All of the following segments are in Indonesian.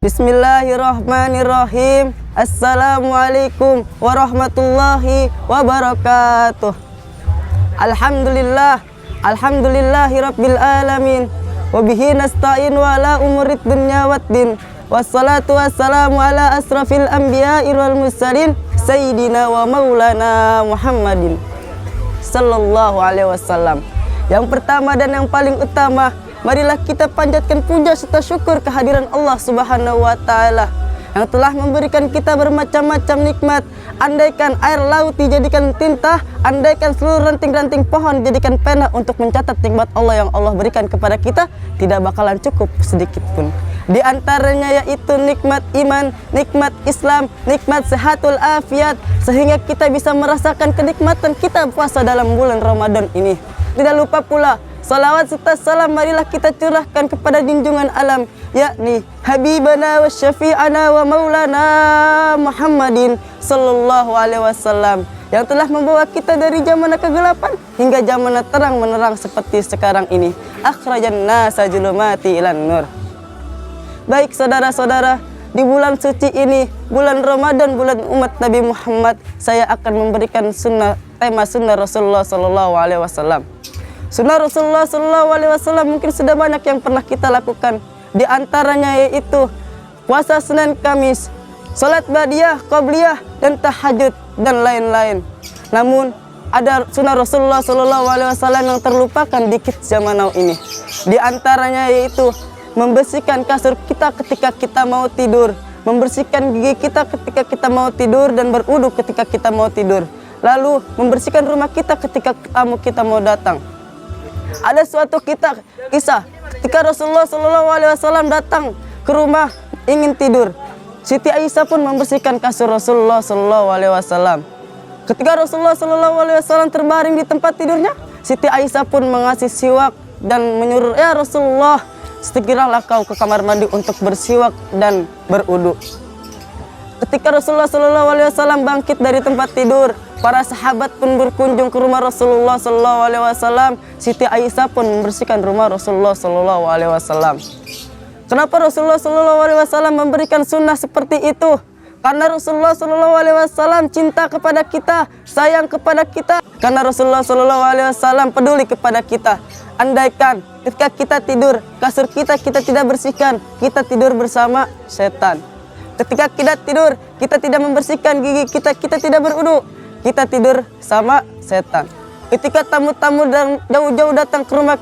Bismillahirrahmanirrahim. Assalamualaikum warahmatullahi wabarakatuh. Alhamdulillahi rabbil alamin. Wabihi nasta'in wa ala umurid dunya waddin. Wassalatu wassalamu ala asrafil anbiya'i wal mursalin Sayyidina wa maulana Muhammadin sallallahu alaihi wasallam. Yang pertama dan yang paling utama, marilah kita panjatkan puja serta syukur kehadiran Allah Subhanahu wa Ta'ala yang telah memberikan kita bermacam-macam nikmat. Andaikan air laut dijadikan tinta, andaikan seluruh ranting-ranting pohon dijadikan pena untuk mencatat nikmat Allah yang Allah berikan kepada kita, tidak bakalan cukup sedikit pun. Di antaranya yaitu nikmat iman, nikmat Islam, nikmat sehatul afiat, sehingga kita bisa merasakan kenikmatan kita puasa dalam bulan Ramadan ini. Tidak lupa pula, salawat serta salam marilah kita curahkan kepada junjungan alam, yakni Habibana wa Syafi'ana wa Maulana Muhammadin sallallahu alaihi wasallam, yang telah membawa kita dari zaman kegelapan hingga zaman terang menerang seperti sekarang ini. Akhrajan nasa julumati ilan nur. Baik saudara-saudara, di bulan suci ini, bulan Ramadan, bulan umat Nabi Muhammad, saya akan memberikan tema sunnah Rasulullah sallallahu alaihi wasallam. Sunnah Rasulullah sallallahu alaihi wasallam mungkin sudah banyak yang pernah kita lakukan. Di antaranya yaitu puasa Senin Kamis, salat ba'diyah, qabliyah, dan tahajud dan lain-lain. Namun ada sunnah Rasulullah sallallahu alaihi wasallam yang terlupakan dikit zaman now ini. Di antaranya yaitu membersihkan kasur kita ketika kita mau tidur, membersihkan gigi kita ketika kita mau tidur, dan berwudu ketika kita mau tidur. Lalu membersihkan rumah kita ketika tamu kita mau datang. Ada suatu kisah ketika Rasulullah SAW datang ke rumah ingin tidur, Siti Aisyah pun membersihkan kasur Rasulullah SAW. Ketika Rasulullah SAW terbaring di tempat tidurnya, Siti Aisyah pun mengasih siwak dan menyuruh, "Ya Rasulullah, segeralah kau ke kamar mandi untuk bersiwak dan berwudu." Ketika Rasulullah SAW bangkit dari tempat tidur, para sahabat pun berkunjung ke rumah Rasulullah SAW. Siti Aisyah pun membersihkan rumah Rasulullah SAW. Kenapa Rasulullah SAW memberikan sunnah seperti itu? Karena Rasulullah SAW cinta kepada kita, sayang kepada kita. Karena Rasulullah SAW peduli kepada kita. Andaikan ketika kita tidur, kasur kita tidak bersihkan, kita tidur bersama setan. Ketika kita tidur, kita tidak membersihkan gigi kita tidak berwudu, kita tidur sama setan. Ketika tamu-tamu jauh-jauh datang ke rumah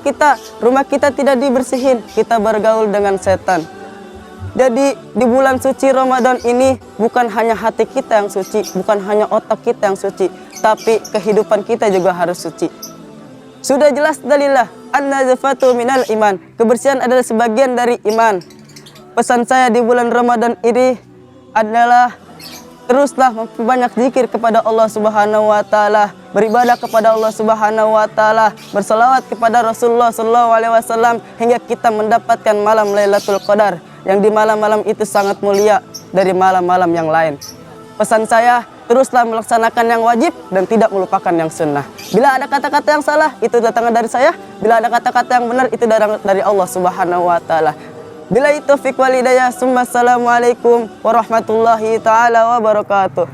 kita tidak dibersihin, kita bergaul dengan setan. Jadi di bulan suci Ramadan ini bukan hanya hati kita yang suci, bukan hanya otak kita yang suci, tapi kehidupan kita juga harus suci. Sudah jelas dalillah, an-nazafatu minal iman. Kebersihan adalah sebagian dari iman. Pesan saya di bulan Ramadan ini adalah teruslah memperbanyak zikir kepada Allah Subhanahu wa Ta'ala, beribadah kepada Allah Subhanahu wa Ta'ala, bersalawat kepada Rasulullah sallallahu alaihi wasallam hingga kita mendapatkan malam Lailatul Qadar, yang di malam-malam itu sangat mulia dari malam-malam yang lain. Pesan saya, teruslah melaksanakan yang wajib dan tidak melupakan yang sunnah. Bila ada kata-kata yang salah, itu datangnya dari saya. Bila ada kata-kata yang benar, itu dari Allah Subhanahu wa Ta'ala. Billahi taufiq wal hidayah. Assalamualaikum warahmatullahi taala wabarakatuh.